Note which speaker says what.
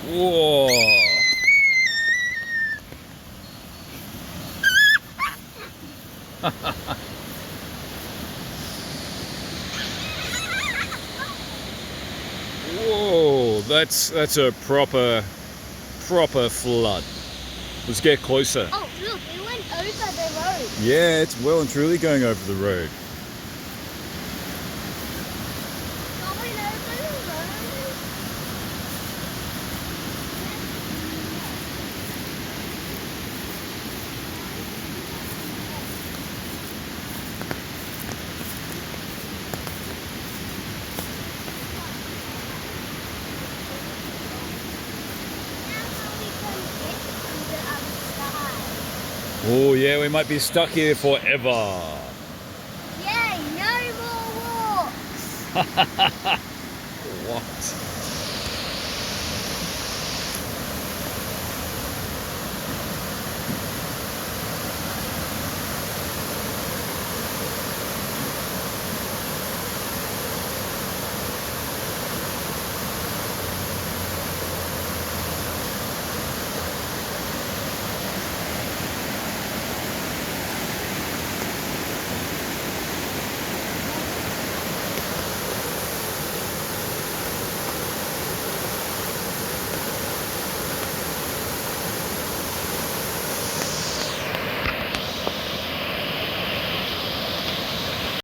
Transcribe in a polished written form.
Speaker 1: Whoa. Whoa, that's a proper flood. Let's get closer.
Speaker 2: Oh, look, it went over the road.
Speaker 1: Yeah, it's well and truly going over the road.
Speaker 2: Going over the road. Now how we can get to the other side?
Speaker 1: Oh yeah, we might be stuck here forever.
Speaker 2: Yay, no more walks.
Speaker 1: What?